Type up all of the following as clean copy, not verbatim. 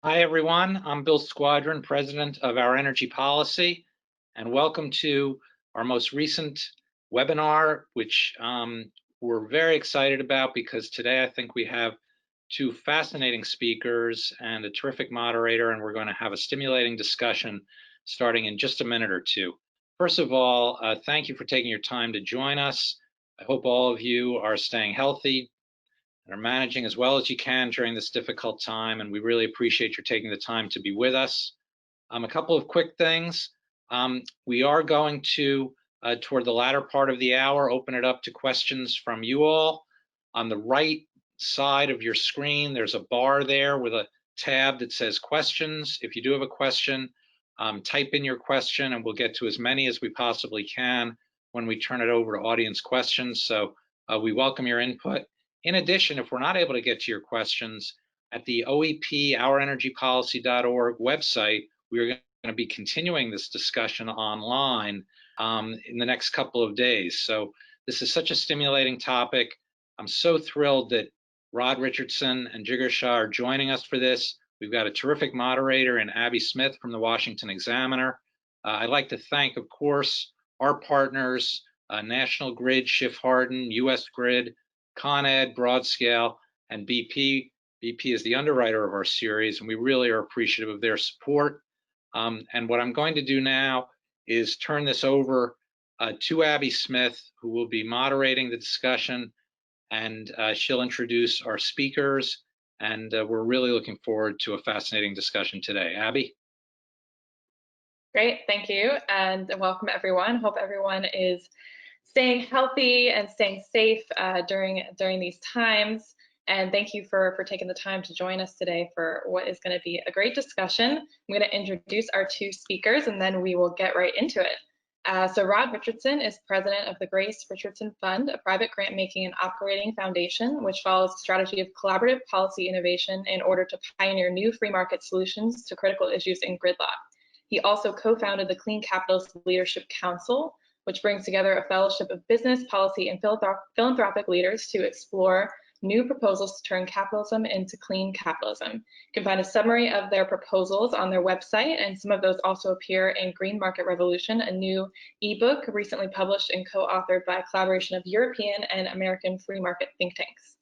Hi, everyone. I'm Bill Squadron, president of Our Energy Policy, and welcome to our most recent webinar, which we're very excited about because today I think we have two fascinating speakers and a terrific moderator, and we're going to have a stimulating discussion starting in just a minute or two. First of all, thank you for taking your time to join us. I hope all of you are staying healthy and are managing as well as you can during this difficult time, and we really appreciate your taking the time to be with us. A couple of quick things. We are going to, toward the latter part of the hour, open it up to questions from you all. On the right side of your screen, there's a bar there with a tab that says questions. If you do have a question, type in your question and we'll get to as many as we possibly can when we turn it over to audience questions. So we welcome your input. In addition, if we're not able to get to your questions, at the OEP, OurEnergyPolicy.org website, we're going to be continuing this discussion online in the next couple of days. So this is such a stimulating topic. I'm so thrilled that Rod Richardson and Jigar Shah are joining us for this. We've got a terrific moderator in Abby Smith from the Washington Examiner. I'd like to thank, of course, our partners, National Grid, Schiff Hardin, US Grid, Con Ed, Broadscale, and BP. BP is the underwriter of our series, and we really are appreciative of their support. And what I'm going to do now is turn this over to Abby Smith, who will be moderating the discussion, and she'll introduce our speakers, and we're really looking forward to a fascinating discussion today. Abby? Great, thank you, and welcome everyone. Hope everyone is staying healthy and staying safe during these times. And thank you for taking the time to join us today for what is going to be a great discussion. I'm going to introduce our two speakers and then we will get right into it. So Rod Richardson is president of the Grace Richardson Fund, a private grant-making and operating foundation which follows a strategy of collaborative policy innovation in order to pioneer new free market solutions to critical issues in gridlock. He also co-founded the Clean Capitalist Leadership Council, which brings together a fellowship of business, policy, and philanthropic leaders to explore new proposals to turn capitalism into clean capitalism. You can find a summary of their proposals on their website, and some of those also appear in Green Market Revolution, a new ebook recently published and co-authored by a collaboration of European and American free market think tanks.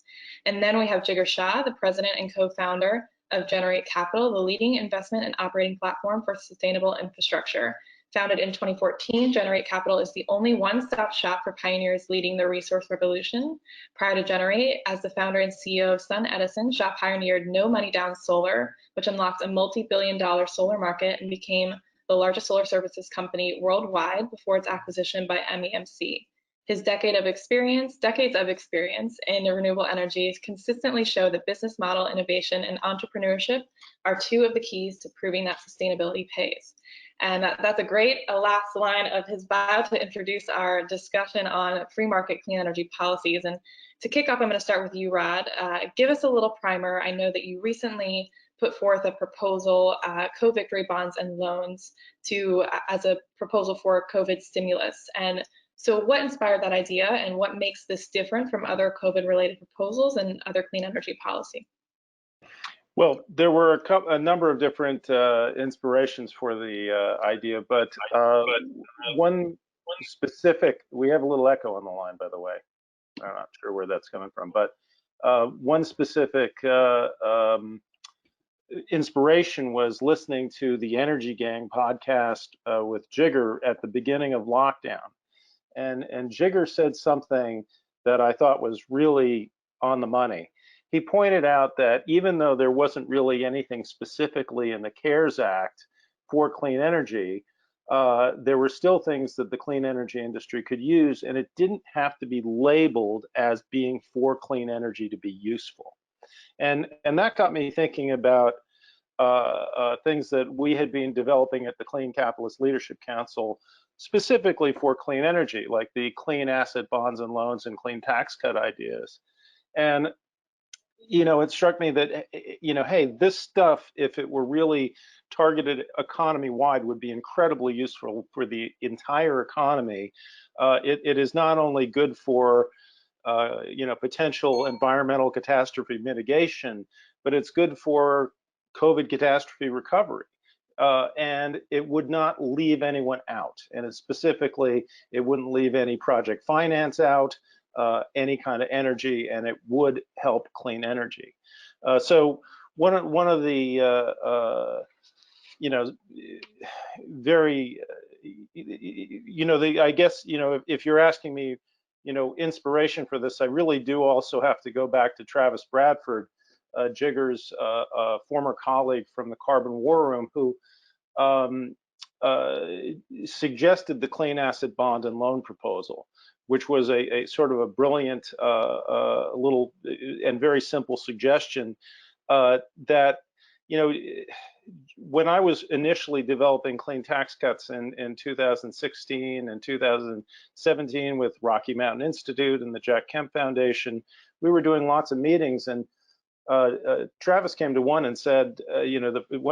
And then we have Jigar Shah, the president and co-founder of Generate Capital, the leading investment and operating platform for sustainable infrastructure. Founded in 2014, Generate Capital is the only one-stop shop for pioneers leading the resource revolution. Prior to Generate, as the founder and CEO of SunEdison, Shah pioneered no money down solar, which unlocked a multi-billion-dollar solar market and became the largest solar services company worldwide before its acquisition by MEMC. His decades of experience in renewable energies consistently show that business model innovation and entrepreneurship are two of the keys to proving that sustainability pays. And that's a great last line of his bio to introduce our discussion on free market clean energy policies. And to kick off, I'm going to start with you, Rod. Give us a little primer. I know that you recently put forth a proposal, co-victory bonds and loans, as a proposal for COVID stimulus. And so what inspired that idea and what makes this different from other COVID-related proposals and other clean energy policy? Well, there were a number of different inspirations for the idea, but one specific, we have a little echo on the line, by the way. I'm not sure where that's coming from, but one specific inspiration was listening to the Energy Gang podcast with Jigar at the beginning of lockdown. And Jigar said something that I thought was really on the money. He pointed out that even though there wasn't really anything specifically in the CARES Act for clean energy, there were still things that the clean energy industry could use, and it didn't have to be labeled as being for clean energy to be useful. And that got me thinking about things that we had been developing at the Clean Capitalist Leadership Council specifically for clean energy, like the clean asset bonds and loans and clean tax cut ideas. And it struck me that, hey, this stuff, if it were really targeted economy-wide, would be incredibly useful for the entire economy. It is not only good for, potential environmental catastrophe mitigation, but it's good for COVID catastrophe recovery. And it would not leave anyone out. And specifically, it wouldn't leave any project finance out, any kind of energy, and it would help clean energy. So one of the very I guess if you're asking me inspiration for this, I really do also have to go back to Travis Bradford, Jigar's former colleague from the Carbon War Room, who suggested the clean asset bond and loan proposal, which was a sort of a brilliant little and very simple suggestion that when I was initially developing clean tax cuts in 2016 and 2017 with Rocky Mountain Institute and the Jack Kemp Foundation, we were doing lots of meetings, and Travis came to one and said,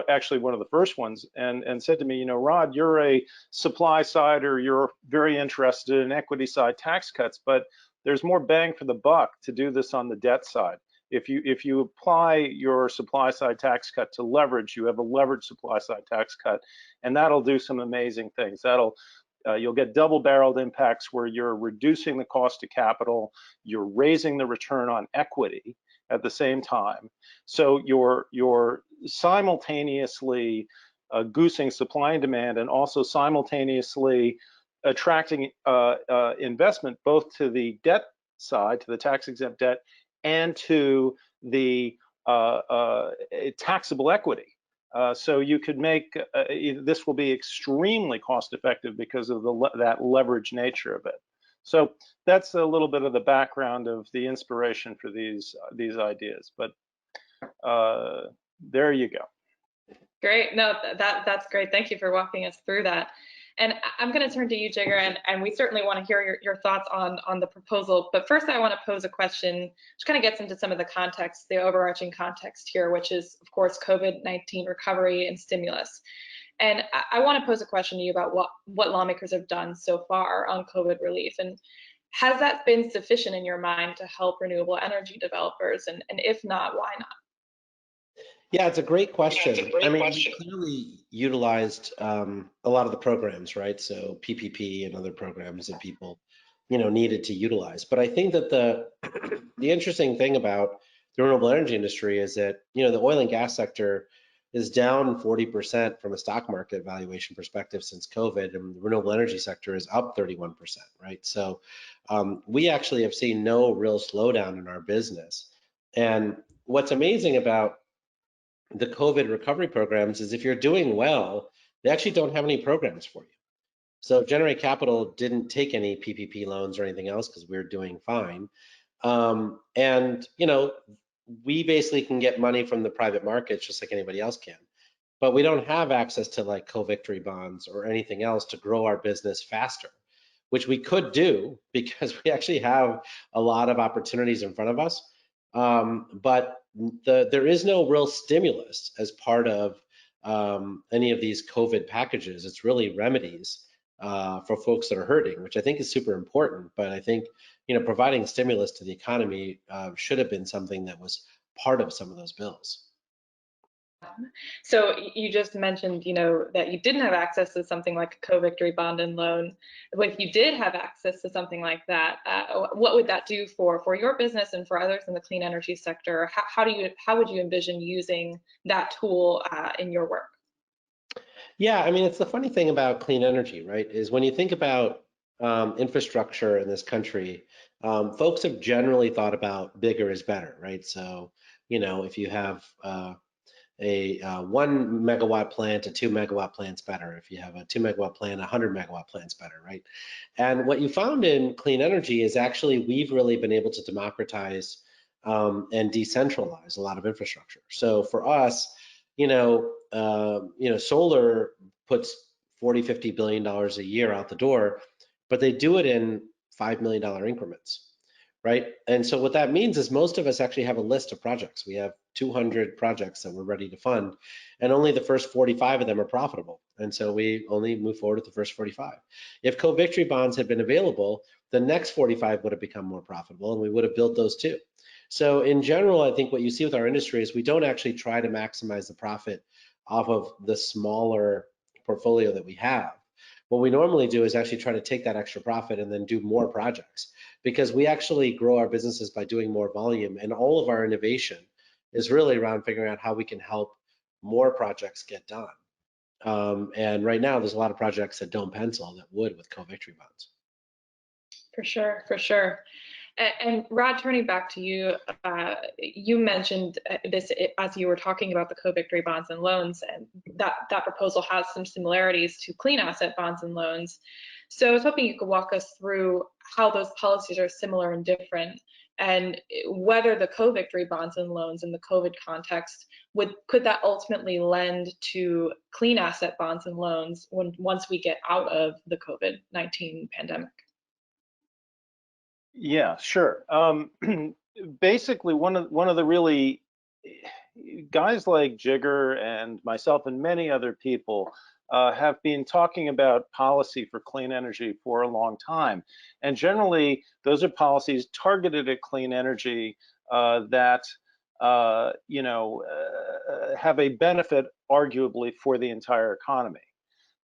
actually one of the first ones, and said to me, Rod, you're a supply side, or you're very interested in equity side tax cuts, but there's more bang for the buck to do this on the debt side. If you apply your supply side tax cut to leverage, you have a leverage supply side tax cut, and that'll do some amazing things. You'll get double-barreled impacts where you're reducing the cost of capital, you're raising the return on equity at the same time. So you're simultaneously goosing supply and demand, and also simultaneously attracting investment both to the debt side, to the tax-exempt debt, and to the taxable equity. So you could make, this will be extremely cost effective because of that leverage nature of it. So that's a little bit of the background of the inspiration for these ideas, but there you go. Great, no, that's great. Thank you for walking us through that. And I'm going to turn to you, Jigar, and we certainly want to hear your thoughts on the proposal. But first, I want to pose a question which kind of gets into some of the context, the overarching context here, which is, of course, COVID-19 recovery and stimulus. And I want to pose a question to you about what lawmakers have done so far on COVID relief. And has that been sufficient in your mind to help renewable energy developers? And if not, why not? Yeah, it's a great question. I mean, we clearly utilized a lot of the programs, right? So PPP and other programs that people, needed to utilize. But I think that the interesting thing about the renewable energy industry is that, the oil and gas sector is down 40% from a stock market valuation perspective since COVID, and the renewable energy sector is up 31%, right? So we actually have seen no real slowdown in our business. And what's amazing about the COVID recovery programs is if you're doing well, they actually don't have any programs for you. So Generate Capital didn't take any PPP loans or anything else because we're doing fine. And, we basically can get money from the private markets just like anybody else can. But we don't have access to like co-victory bonds or anything else to grow our business faster, which we could do because we actually have a lot of opportunities in front of us. But there is no real stimulus as part of any of these COVID packages. It's really remedies for folks that are hurting, which I think is super important. But I think, providing stimulus to the economy should have been something that was part of some of those bills. So you just mentioned, that you didn't have access to something like a co-victory bond and loan. If you did have access to something like that, what would that do for your business and for others in the clean energy sector? How would you envision using that tool in your work? Yeah, I mean, it's the funny thing about clean energy, right? Is when you think about infrastructure in this country, folks have generally thought about bigger is better, right? So, if you have a 1 megawatt plant, a 2 megawatt plant's better. If you have a 2 megawatt plant, a 100 megawatt plant's better, right? And what you found in clean energy is actually we've really been able to democratize and decentralize a lot of infrastructure. So for us, solar puts $40–50 billion a year out the door, but they do it in $5 million increments. Right. And so what that means is most of us actually have a list of projects. We have 200 projects that we're ready to fund, and only the first 45 of them are profitable. And so we only move forward with the first 45. If co-victory bonds had been available, the next 45 would have become more profitable, and we would have built those too. So in general, I think what you see with our industry is we don't actually try to maximize the profit off of the smaller portfolio that we have. What we normally do is actually try to take that extra profit and then do more projects, because we actually grow our businesses by doing more volume, and all of our innovation is really around figuring out how we can help more projects get done. And right now, there's a lot of projects that don't pencil that would with co-victory bonds. For sure, for sure. And Rod, turning back to you, you mentioned this as you were talking about the co-victory bonds and loans, and that proposal has some similarities to clean asset bonds and loans. So I was hoping you could walk us through how those policies are similar and different, and whether the co-victory bonds and loans in the COVID context could that ultimately lend to clean asset bonds and loans once we get out of the COVID-19 pandemic. Yeah, sure. Basically, one of the really guys like Jigar and myself and many other people have been talking about policy for clean energy for a long time, and generally those are policies targeted at clean energy that have a benefit, arguably, for the entire economy.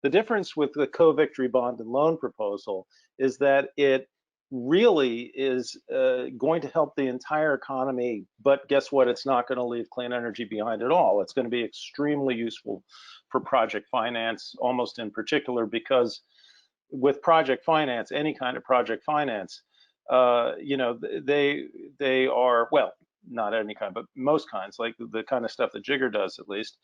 The difference with the co-victory bond and loan proposal is that it really is going to help the entire economy, but guess what? It's not going to leave clean energy behind at all. It's going to be extremely useful for project finance, almost in particular, because with project finance, any kind of project finance, they are, well, not any kind, but most kinds, like the kind of stuff that Jigar does, at least.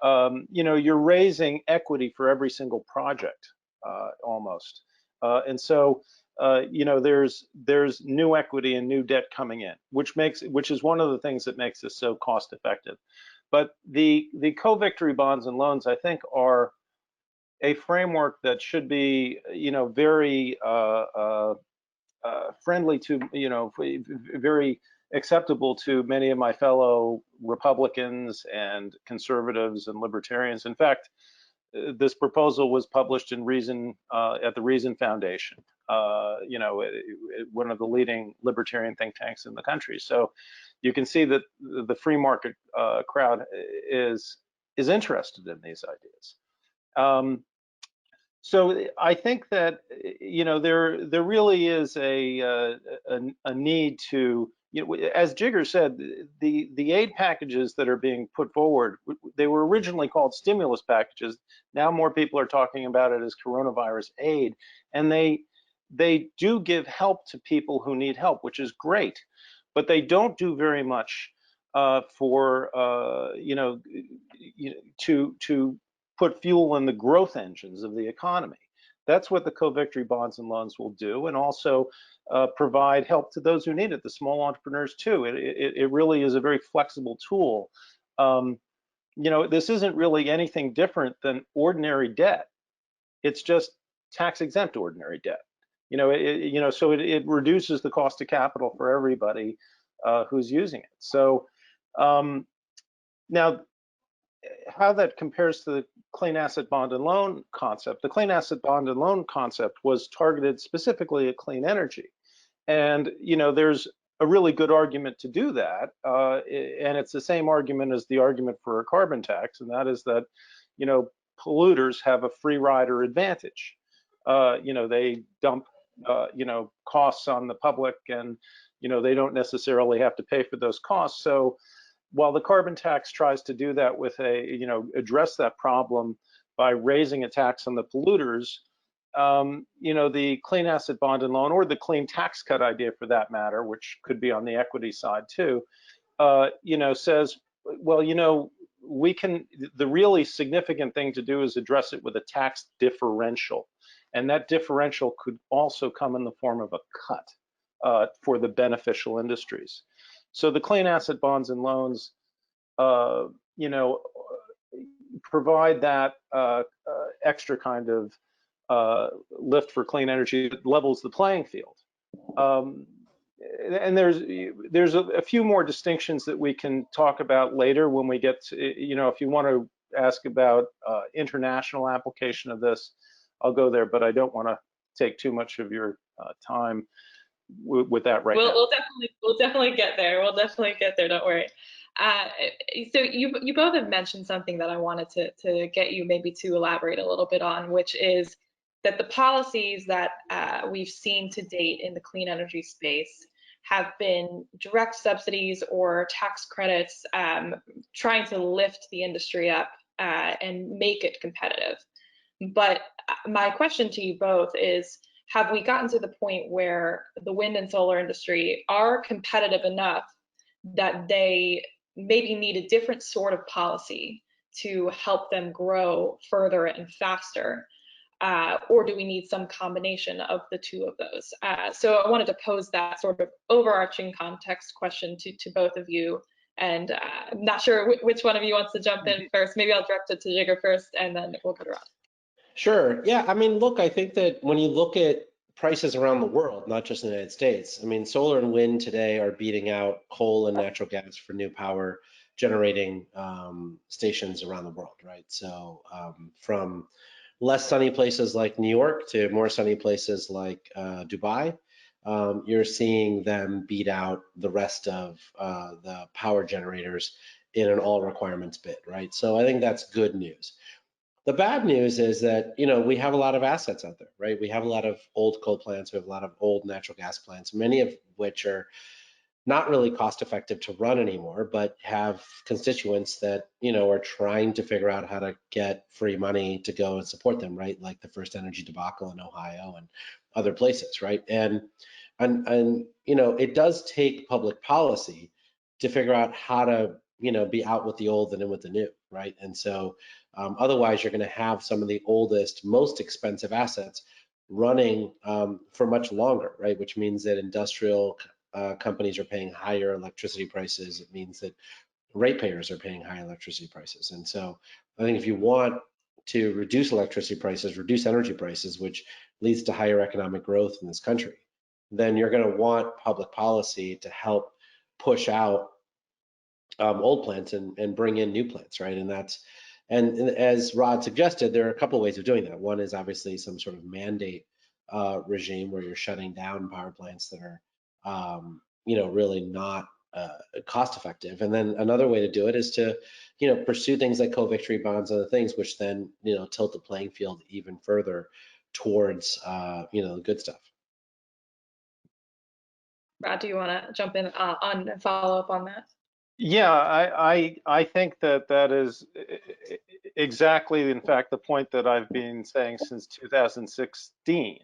You're raising equity for every single project, almost, and so there's new equity and new debt coming in, which is one of the things that makes this so cost effective. But the co-victory bonds and loans, I think, are a framework that should be very friendly to very acceptable to many of my fellow Republicans and conservatives and libertarians. In fact, this proposal was published in Reason at the Reason Foundation, one of the leading libertarian think tanks in the country. So you can see that the free market crowd is interested in these ideas. So I think that there really is a need to, as Jigar said, the aid packages that are being put forward, they were originally called stimulus packages. Now more people are talking about it as coronavirus aid, and they do give help to people who need help, which is great, but they don't do very much for to put fuel in the growth engines of the economy. That's what the co-victory bonds and loans will do, and also provide help to those who need it, the small entrepreneurs too. It really is a very flexible tool. This isn't really anything different than ordinary debt. It's just tax-exempt ordinary debt. So it reduces the cost of capital for everybody who's using it. So now, how that compares to the clean asset bond and loan concept. The clean asset bond and loan concept was targeted specifically at clean energy. And, there's a really good argument to do that. And it's the same argument as the argument for a carbon tax. And that is that, polluters have a free rider advantage. They dump, costs on the public, and, they don't necessarily have to pay for those costs. So while the carbon tax tries to do that with address that problem by raising a tax on the polluters, the clean asset bond and loan, or the clean tax cut idea for that matter, which could be on the equity side too, says, well, the really significant thing to do is address it with a tax differential. And that differential could also come in the form of a cut for the beneficial industries. So the clean asset bonds and loans, provide that extra kind of lift for clean energy that levels the playing field. And there's a few more distinctions that we can talk about later when we get to, if you want to ask about international application of this, I'll go there, but I don't want to take too much of your time. with that right now. We'll definitely get there. We'll definitely get there. Don't worry. So you both have mentioned something that I wanted to get you maybe to elaborate a little bit on, which is that the policies that we've seen to date in the clean energy space have been direct subsidies or tax credits, trying to lift the industry up and make it competitive. But my question to you both is, have we gotten to the point where the wind and solar industry are competitive enough that they maybe need a different sort of policy to help them grow further and faster? Or do we need some combination of the two of those? So I wanted to pose that sort of overarching context question to both of you. And I'm not sure which one of you wants to jump in first. Maybe I'll direct it to Jigar first, and then we'll go to Rod. Sure. Yeah. I mean, look, I think that when you look at prices around the world, not just in the United States, I mean, solar and wind today are beating out coal and natural gas for new power generating stations around the world, right? So from less sunny places like New York to more sunny places like Dubai, you're seeing them beat out the rest of the power generators in an all requirements bid, right? So I think that's good news. The bad news is that, you know, we have a lot of assets out there, right? We have a lot of old coal plants, we have a lot of old natural gas plants, many of which are not really cost effective to run anymore, but have constituents that, you know, are trying to figure out how to get free money to go and support them, right? Like the first energy debacle in Ohio and other places, right? And you know, it does take public policy to figure out how to, you know, be out with the old and in with the new, right? And so otherwise you're going to have some of the oldest, most expensive assets running for much longer, right? Which means that industrial companies are paying higher electricity prices. It means that ratepayers are paying high electricity prices. And so I think if you want to reduce electricity prices, reduce energy prices, which leads to higher economic growth in this country, then you're going to want public policy to help push out old plants and bring in new plants, right? And as Rod suggested, there are a couple of ways of doing that. One is obviously some sort of mandate regime where you're shutting down power plants that are you know, really not cost effective. And then another way to do it is to, you know, pursue things like co-victory bonds and other things, which then, you know, tilt the playing field even further towards, you know, the good stuff. Rod, do you want to jump in on and follow up on that? Yeah, I think that is exactly, in fact, the point that I've been saying since 2016.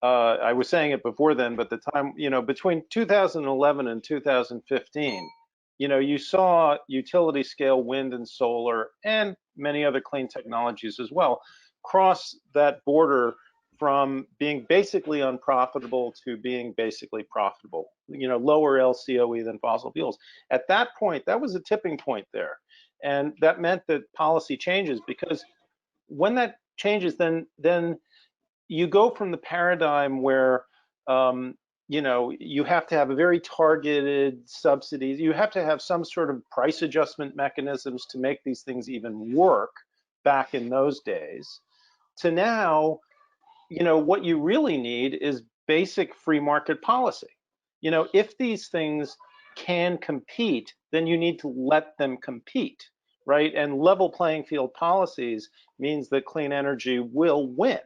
I was saying it before then, but the time, you know, between 2011 and 2015, you know, you saw utility scale wind and solar and many other clean technologies as well cross that border from being basically unprofitable to being basically profitable, you know, lower LCOE than fossil fuels. At that point, that was a tipping point there. And that meant that policy changes, because when that changes, then you go from the paradigm where, you know, you have to have a very targeted subsidies. You have to have some sort of price adjustment mechanisms to make these things even work back in those days, to now, you know, what you really need is basic free market policy. You know, if these things can compete, then you need to let them compete, right? And level playing field policies means that clean energy will win.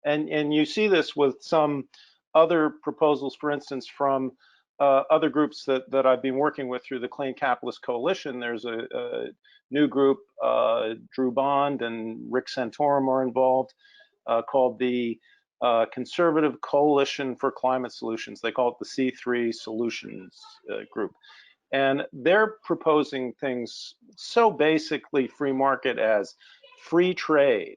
And you see this with some other proposals, for instance, from other groups that I've been working with through the Clean Capitalist Coalition. There's a new group, Drew Bond and Rick Santorum are involved, called the Conservative Coalition for Climate Solutions. They call it the C3 Solutions Group. And they're proposing things so basically free market as free trade,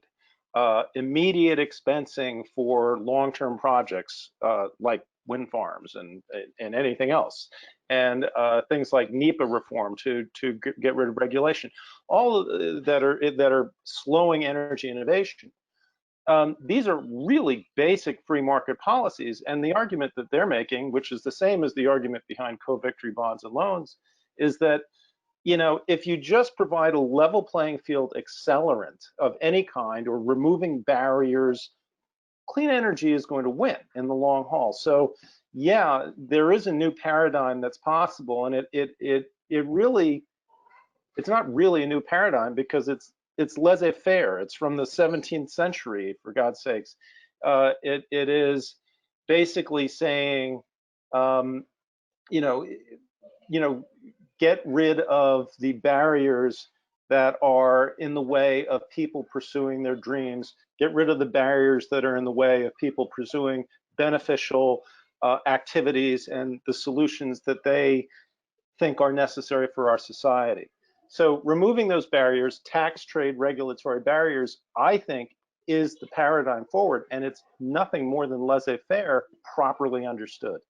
immediate expensing for long-term projects like wind farms and anything else, and things like NEPA reform to get rid of regulation, all that are slowing energy innovation. These are really basic free market policies, and the argument that they're making, which is the same as the argument behind co-victory bonds and loans, is that, you know, if you just provide a level playing field accelerant of any kind or removing barriers, clean energy is going to win in the long haul. So, yeah, there is a new paradigm that's possible, and it really, it's not really a new paradigm because it's laissez-faire. It's from the 17th century, for God's sakes. It is basically saying, um, you know, get rid of the barriers that are in the way of people pursuing their dreams. Get rid of the barriers that are in the way of people pursuing beneficial activities and the solutions that they think are necessary for our society. So removing those barriers, tax, trade, regulatory barriers, I think is the paradigm forward, and it's nothing more than laissez-faire properly understood.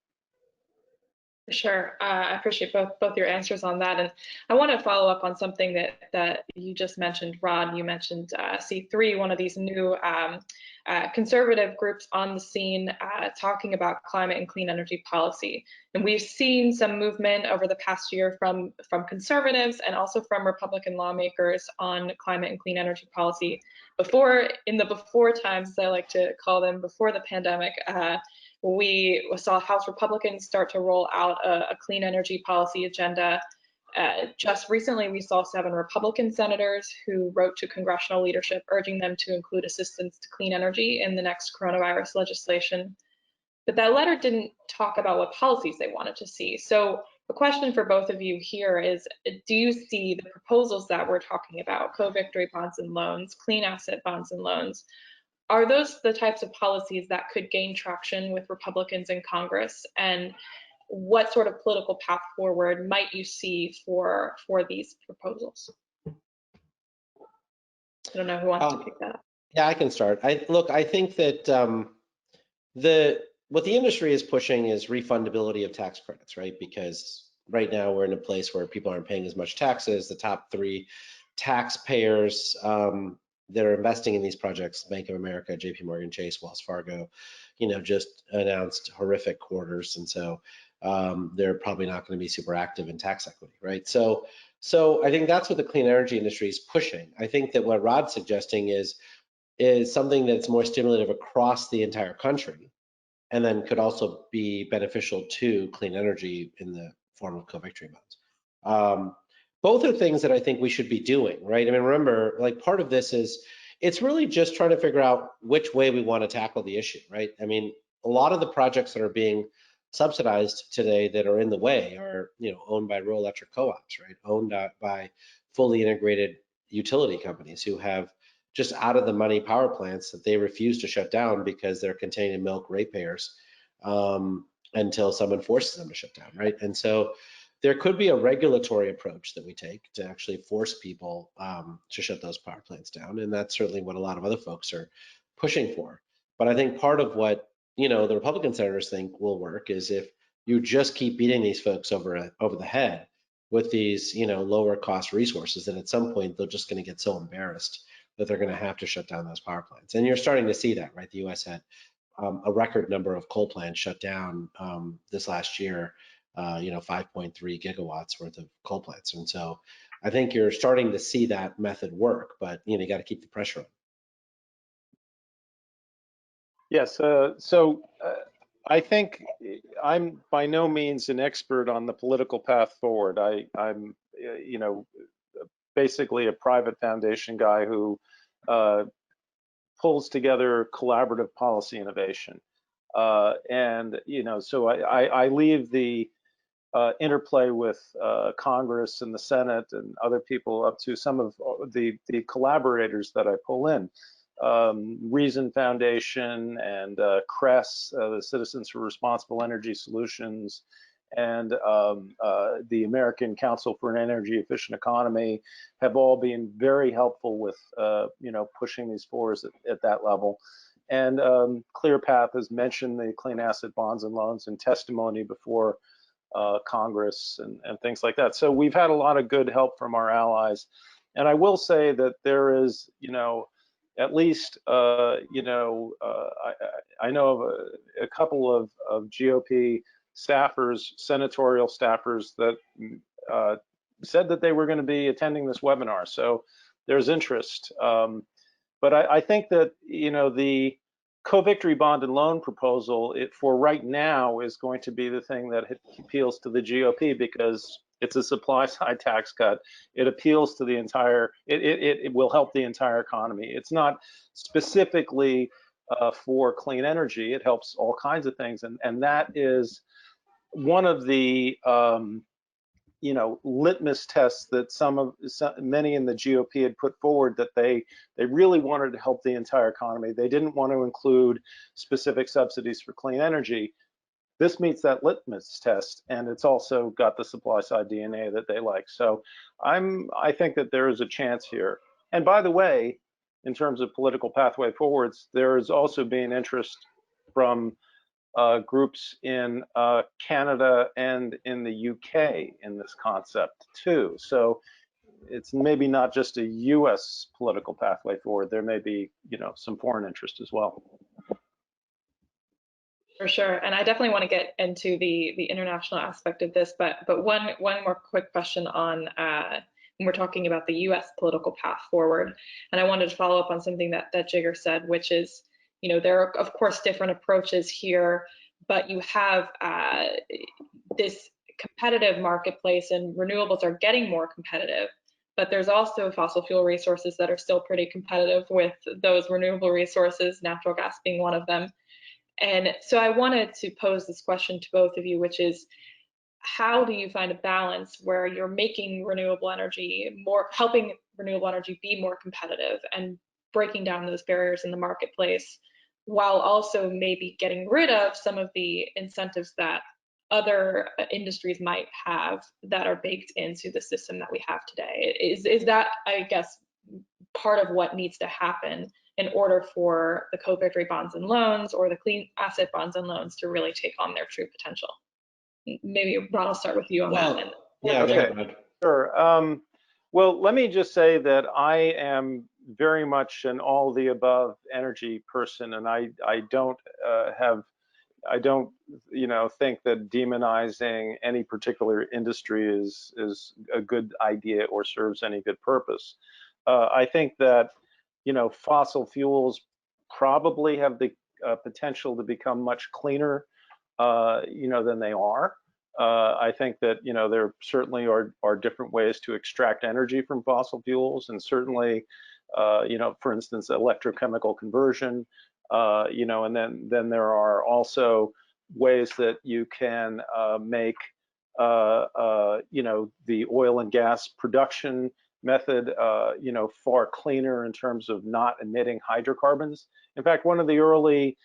For sure. I appreciate both your answers on that. And I want to follow up on something that you just mentioned, Rod. You mentioned C3, one of these new conservative groups on the scene talking about climate and clean energy policy. And we've seen some movement over the past year from conservatives and also from Republican lawmakers on climate and clean energy policy. In the before times, as I like to call them, before the pandemic, we saw House Republicans start to roll out a clean energy policy agenda. Just recently, we saw 7 Republican senators who wrote to congressional leadership urging them to include assistance to clean energy in the next coronavirus legislation. But that letter didn't talk about what policies they wanted to see. So the question for both of you here is, do you see the proposals that we're talking about, co-victory bonds and loans, clean asset bonds and loans, are those the types of policies that could gain traction with Republicans in Congress? And what sort of political path forward might you see for these proposals? I don't know who wants to pick that up. Yeah, I can start. I think that what the industry is pushing is refundability of tax credits, right? Because right now we're in a place where people aren't paying as much taxes. The top 3 taxpayers that are investing in these projects, Bank of America, JP Morgan Chase, Wells Fargo, just announced horrific quarters. And so they're probably not going to be super active in tax equity, right? So I think that's what the clean energy industry is pushing. I think that what Rod's suggesting is something that's more stimulative across the entire country, and then could also be beneficial to clean energy in the form of co-victory bonds. Both are things that I think we should be doing, right? I mean, remember, like, part of this is, it's really just trying to figure out which way we want to tackle the issue, right? I mean, a lot of the projects that are being subsidized today that are in the way are, owned by rural electric co-ops, right? Owned by fully integrated utility companies who have just out of the money power plants that they refuse to shut down because they're continuing to milk ratepayers until someone forces them to shut down, right? And so there could be a regulatory approach that we take to actually force people to shut those power plants down. And that's certainly what a lot of other folks are pushing for. But I think part of what, the Republican senators think will work is if you just keep beating these folks over the head with these, lower cost resources, then at some point they're just going to get so embarrassed that they're going to have to shut down those power plants. And you're starting to see that, right? The US had a record number of coal plants shut down this last year, 5.3 gigawatts worth of coal plants. And so I think you're starting to see that method work, but you got to keep the pressure on. Yes, I think I'm by no means an expert on the political path forward. I'm basically a private foundation guy who pulls together collaborative policy innovation. And so I leave the interplay with Congress and the Senate and other people up to some of the collaborators that I pull in. Reason Foundation and CRESS, the Citizens for Responsible Energy Solutions, and the American Council for an Energy Efficient Economy have all been very helpful with pushing these forwards at that level. And ClearPath has mentioned the clean asset bonds and loans in testimony before Congress and things like that. So we've had a lot of good help from our allies. And I will say that there is, at least, I know of a couple of GOP staffers, senatorial staffers that said that they were going to be attending this webinar. So there's interest. But I think that, co-victory bond and loan proposal, it for right now is going to be the thing that appeals to the GOP because it's a supply side tax cut. It appeals to the entire, it will help the entire economy. It's not specifically for clean energy. It helps all kinds of things. And that is one of the, litmus tests that many in the GOP had put forward, that they really wanted to help the entire economy. They didn't want to include specific subsidies for clean energy. This meets that litmus test, and it's also got the supply side DNA that they like. So I think that there is a chance here. And by the way, in terms of political pathway forwards, there is also being interest from groups in Canada and in the UK in this concept too. So it's maybe not just a US political pathway forward. There may be, some foreign interest as well. For sure, and I definitely want to get into the international aspect of this, but one more quick question on when we're talking about the U.S. political path forward, and I wanted to follow up on something that Jigar said, which is, there are of course different approaches here, but you have this competitive marketplace, and renewables are getting more competitive. But there's also fossil fuel resources that are still pretty competitive with those renewable resources, natural gas being one of them. And so I wanted to pose this question to both of you, which is, how do you find a balance where you're making renewable energy helping renewable energy be more competitive and breaking down those barriers in the marketplace, while also maybe getting rid of some of the incentives that other industries might have that are baked into the system that we have today? Is that, I guess, part of what needs to happen in order for the co-victory bonds and loans or the clean asset bonds and loans to really take on their true potential? Maybe Ron, I'll start with you on that. And yeah, okay. Sure. Well, let me just say that I am very much an all the above energy person, and I don't think that demonizing any particular industry is a good idea or serves any good purpose. I think that fossil fuels probably have the potential to become much cleaner, than they are. I think that there certainly are different ways to extract energy from fossil fuels, and certainly, for instance, electrochemical conversion. And then there are also ways that you can make the oil and gas production method far cleaner in terms of not emitting hydrocarbons. In fact, one of the early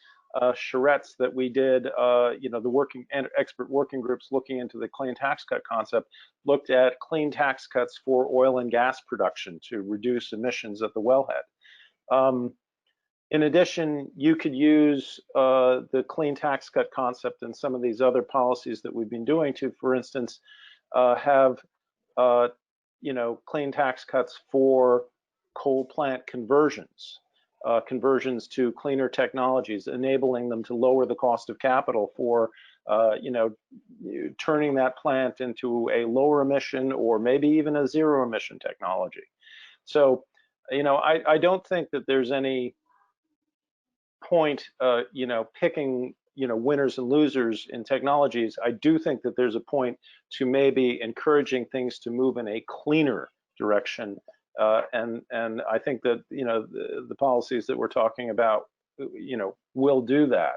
charrettes that we did, the expert working groups looking into the clean tax cut concept looked at clean tax cuts for oil and gas production to reduce emissions at the wellhead. In addition, you could use the clean tax cut concept and some of these other policies that we've been doing to, for instance, have clean tax cuts for coal plant conversions, conversions to cleaner technologies, enabling them to lower the cost of capital for, turning that plant into a lower emission or maybe even a zero emission technology. So, I don't think that there's any point, picking, winners and losers in technologies. I do think that there's a point to maybe encouraging things to move in a cleaner direction. And I think that, the policies that we're talking about, will do that.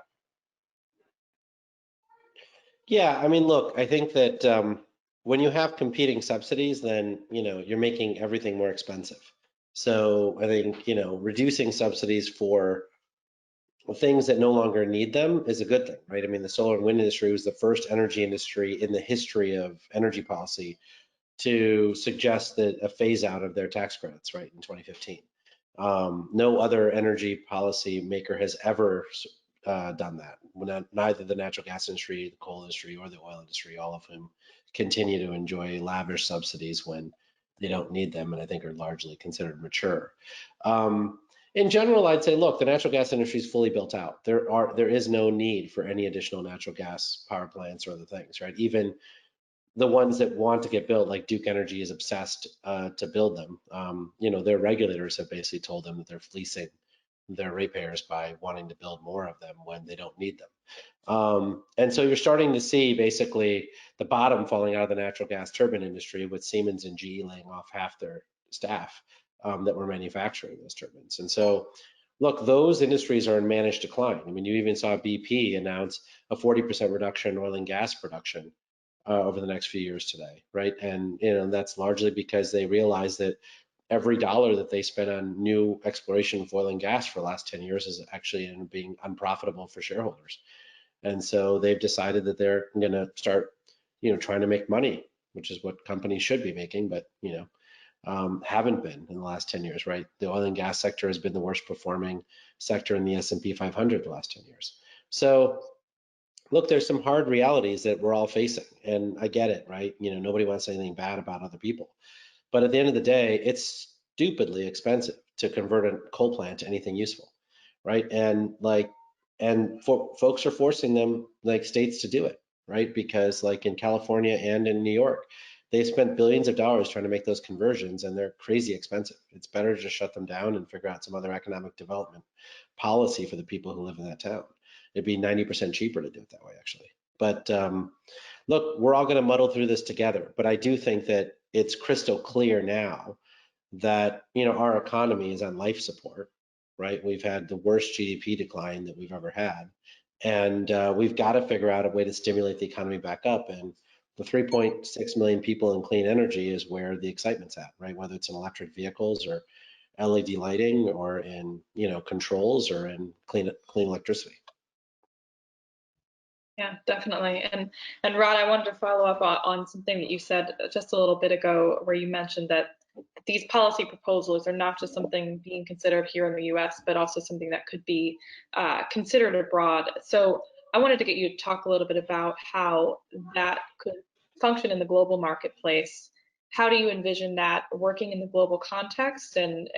Yeah, I mean, look, I think that when you have competing subsidies, then, you're making everything more expensive. So I think, reducing subsidies for things that no longer need them is a good thing, right? I mean, the solar and wind industry was the first energy industry in the history of energy policy to suggest that a phase out of their tax credits, right, in 2015. No other energy policy maker has ever done that. Neither the natural gas industry, the coal industry, or the oil industry, all of whom continue to enjoy lavish subsidies when they don't need them, and I think are largely considered mature. In general, I'd say, look, the natural gas industry is fully built out. There is no need for any additional natural gas power plants or other things, right? Even the ones that want to get built, like Duke Energy is obsessed to build them. Their regulators have basically told them that they're fleecing their ratepayers by wanting to build more of them when they don't need them. And so you're starting to see basically the bottom falling out of the natural gas turbine industry, with Siemens and GE laying off half their staff that were manufacturing those turbines. And so, look, those industries are in managed decline. I mean, you even saw BP announce a 40% reduction in oil and gas production over the next few years today, right? And that's largely because they realize that every dollar that they spend on new exploration of oil and gas for the last 10 years is actually ended up being unprofitable for shareholders. And so they've decided that they're going to start, trying to make money, which is what companies should be making, but, haven't been in the last 10 years, right? The oil and gas sector has been the worst performing sector in the S&P 500 the last 10 years. So look, there's some hard realities that we're all facing, and I get it, right? Nobody wants anything bad about other people. But at the end of the day, it's stupidly expensive to convert a coal plant to anything useful, right? And folks are forcing them, like states, to do it, right? Because like in California and in New York, they spent billions of dollars trying to make those conversions, and they're crazy expensive. It's better to just shut them down and figure out some other economic development policy for the people who live in that town. It'd be 90% cheaper to do it that way, actually. But look, we're all going to muddle through this together. But I do think that it's crystal clear now that our economy is on life support, right? We've had the worst GDP decline that we've ever had, and we've got to figure out a way to stimulate the economy back up. And the 3.6 million people in clean energy is where the excitement's at, right? Whether it's in electric vehicles or LED lighting, or in controls, or in clean electricity. Yeah, definitely. And Rod, I wanted to follow up on something that you said just a little bit ago, where you mentioned that these policy proposals are not just something being considered here in the US, but also something that could be considered abroad. So I wanted to get you to talk a little bit about how that could function in the global marketplace. How do you envision that working in the global context, and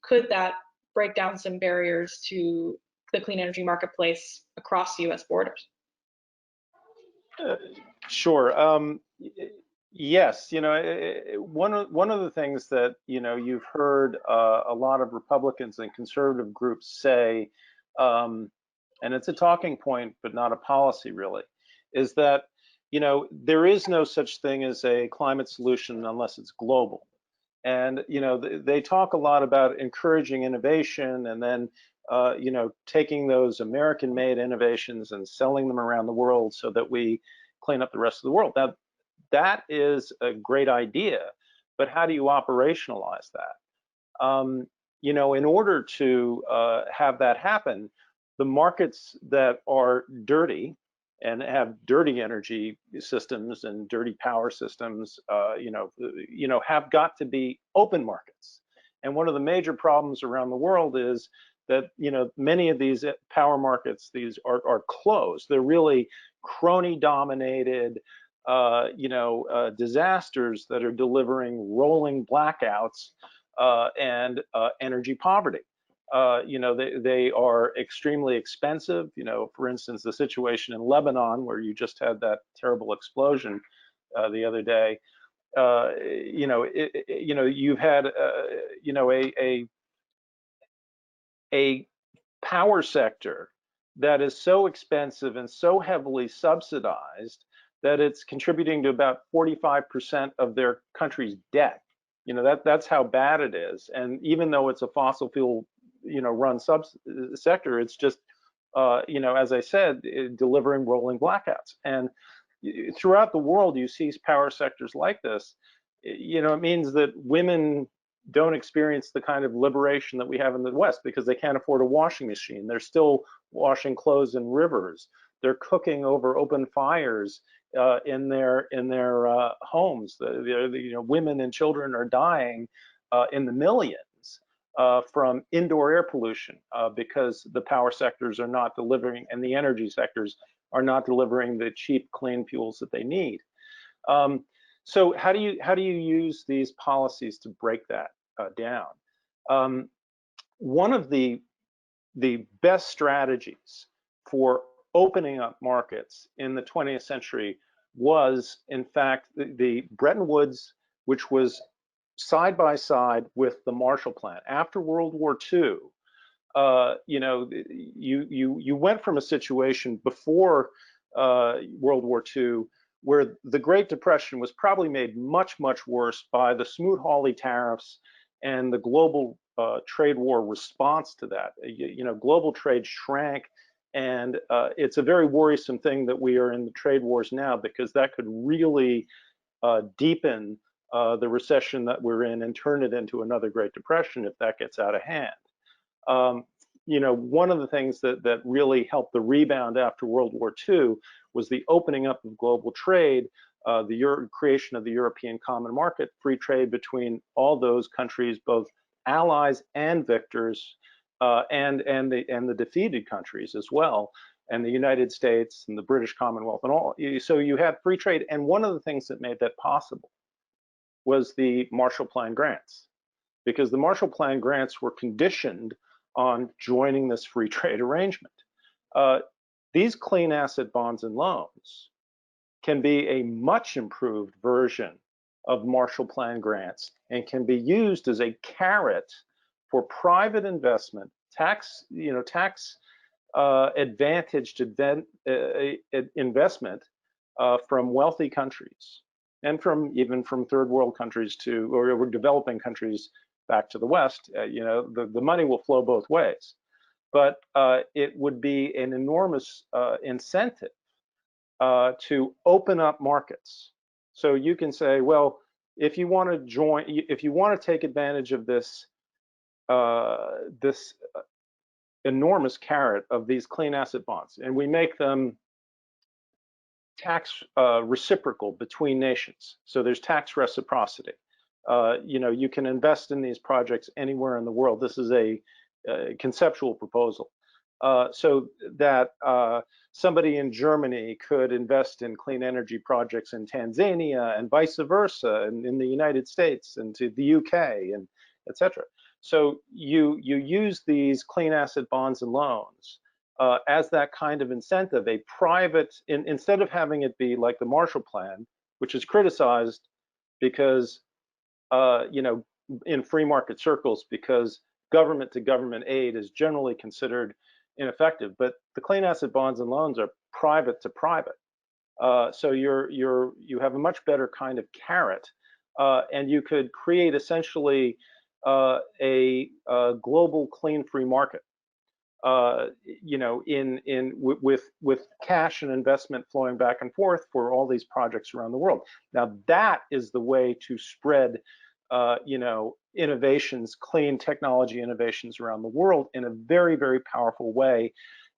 could that break down some barriers to the clean energy marketplace across the US borders? Sure. Yes. One of the things that you've heard a lot of Republicans and conservative groups say, and it's a talking point, but not a policy really, is that there is no such thing as a climate solution unless it's global. And they talk a lot about encouraging innovation, and then taking those American-made innovations and selling them around the world so that we clean up the rest of the world. Now, that is a great idea, but how do you operationalize that? In order to have that happen, the markets that are dirty and have dirty energy systems and dirty power systems, have got to be open markets. And one of the major problems around the world is that many of these power markets, these are closed. They're really crony-dominated, disasters that are delivering rolling blackouts and energy poverty. They are extremely expensive. For instance, the situation in Lebanon, where you just had that terrible explosion the other day. You've had a power sector that is so expensive and so heavily subsidized that it's contributing to about 45% of their country's debt. That's how bad it is. And even though it's a fossil fuel run sector, it's just as I said, delivering rolling blackouts. And throughout the world, you see power sectors like this. It means that women don't experience the kind of liberation that we have in the West, because they can't afford a washing machine. They're still washing clothes in rivers. They're cooking over open fires in their homes. Women and children are dying in the millions from indoor air pollution because the power sectors are not delivering, and the energy sectors are not delivering the cheap, clean fuels that they need. So how do you use these policies to break that down? One of the best strategies for opening up markets in the 20th century was, in fact, the Bretton Woods, which was side by side with the Marshall Plan. After World War II, you went from a situation before World War II where the Great Depression was probably made much, much worse by the Smoot-Hawley tariffs and the global trade war response to that. Global trade shrank, and it's a very worrisome thing that we are in the trade wars now, because that could really deepen the recession that we're in and turn it into another Great Depression if that gets out of hand. One of the things that really helped the rebound after World War II was the opening up of global trade, the creation of the European Common Market, free trade between all those countries, both allies and victors, and the defeated countries as well, and the United States and the British Commonwealth and all. So you had free trade, and one of the things that made that possible was the Marshall Plan grants, because the Marshall Plan grants were conditioned on joining this free trade arrangement. These clean asset bonds and loans can be a much improved version of Marshall Plan grants and can be used as a carrot for private investment, tax advantaged investment from wealthy countries, and even from third world countries or developing countries back to the West. The money will flow both ways, but it would be an enormous incentive to open up markets. So you can say, well, if you want to take advantage of this enormous carrot of these clean asset bonds, and we make them tax reciprocal between nations, so there's tax reciprocity. You can invest in these projects anywhere in the world. This is a conceptual proposal, so that somebody in Germany could invest in clean energy projects in Tanzania, and vice versa, and in the United States and to the UK, and etc. So you use these clean asset bonds and loans as that kind of incentive, a private, instead of having it be like the Marshall Plan, which is criticized because in free market circles, because government to government aid is generally considered ineffective. But the clean asset bonds and loans are private to private, so you have a much better kind of carrot, and you could create essentially a global clean free market, with cash and investment flowing back and forth for all these projects around the world. Now that is the way to spread innovations, clean technology innovations around the world in a very, very powerful way,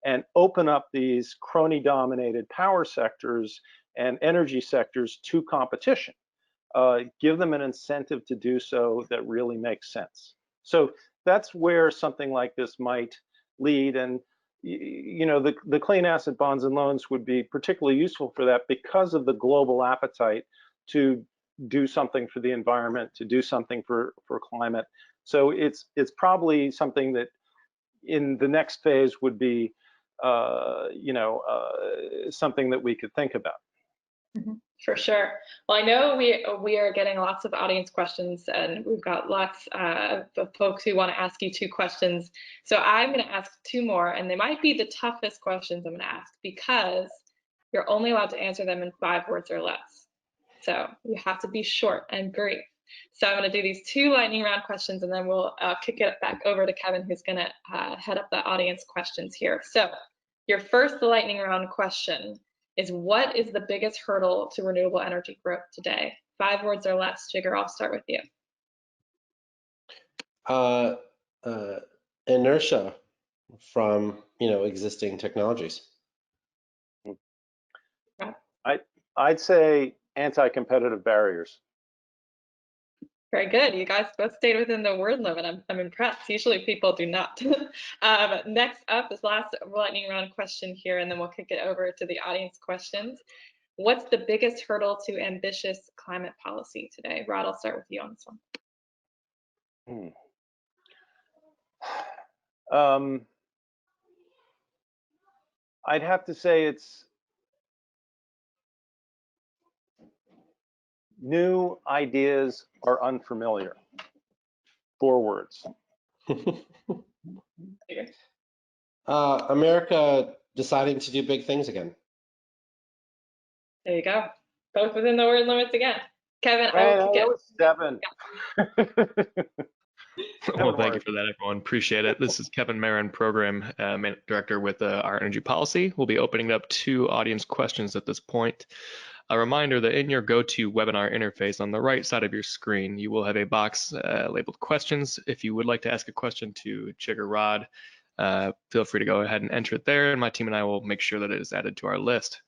and open up these crony-dominated power sectors and energy sectors to competition. Give them an incentive to do so that really makes sense. So that's where something like this might lead, and the clean asset bonds and loans would be particularly useful for that because of the global appetite to do something for the environment, to do something for climate. So it's probably something that in the next phase would be something that we could think about. Mm-hmm. For sure. Well, I know we are getting lots of audience questions, and we've got lots of folks who want to ask you 2 questions. So I'm going to ask 2 more, and they might be the toughest questions I'm going to ask because you're only allowed to answer them in 5 words or less. So you have to be short and brief. So I'm going to do these 2 lightning round questions, and then we'll kick it back over to Kevin, who's going to head up the audience questions here. So your first lightning round question is, what is the biggest hurdle to renewable energy growth today? 5 words or less. Jigar, I'll start with you. Inertia from existing technologies. I'd say anti-competitive barriers. Very good. You guys both stayed within the word limit. I'm impressed. Usually people do not. Next up is last lightning round question here, and then we'll kick it over to the audience questions. What's the biggest hurdle to ambitious climate policy today? Rod, I'll start with you on this one. I'd have to say it's new ideas are unfamiliar. 4 words. America deciding to do big things again. There you go. Both within the word limits again. Kevin, I Man, will kick that it. was 7. Well, thank you for that, everyone. Appreciate it. This is Kevin Marin, Program Director with Our Energy Policy. We'll be opening up 2 audience questions at this point. A reminder that in your go-to webinar interface on the right side of your screen, you will have a box labeled questions. If you would like to ask a question to Jigar Rod, feel free to go ahead and enter it there, and my team and I will make sure that it is added to our list.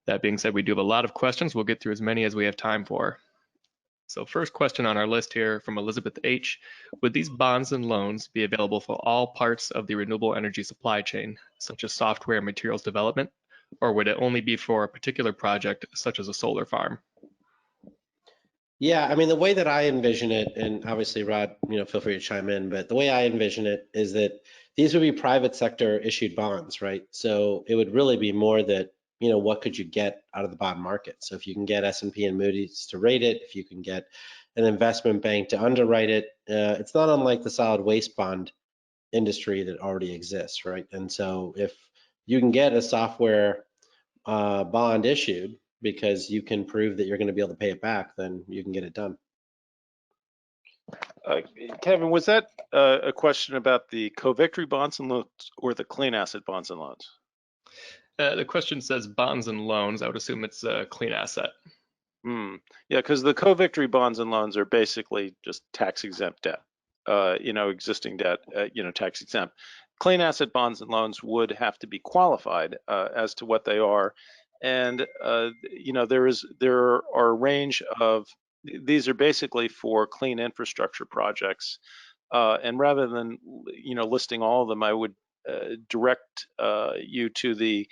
That being said, we do have a lot of questions. We'll get through as many as we have time for. So first question on our list here from Elizabeth H. Would these bonds and loans be available for all parts of the renewable energy supply chain, such as software and materials development, or would it only be for a particular project, such as a solar farm? Yeah, I mean, the way that I envision it, and obviously, Rod, feel free to chime in, but the way I envision it is that these would be private sector issued bonds, right? So it would really be more that, what could you get out of the bond market? So if you can get S&P and Moody's to rate it, if you can get an investment bank to underwrite it, it's not unlike the solid waste bond industry that already exists, right? And so if you can get a software bond issued because you can prove that you're going to be able to pay it back, then you can get it done. Kevin, was that a question about the co-victory bonds and loans or the clean asset bonds and loans? The question says bonds and loans. I would assume it's a clean asset. Yeah, because the co-victory bonds and loans are basically just tax-exempt debt. Existing debt, tax exempt. Clean asset bonds and loans would have to be qualified as to what they are, and there are a range of these are basically for clean infrastructure projects, and rather than listing all of them, I would direct you to the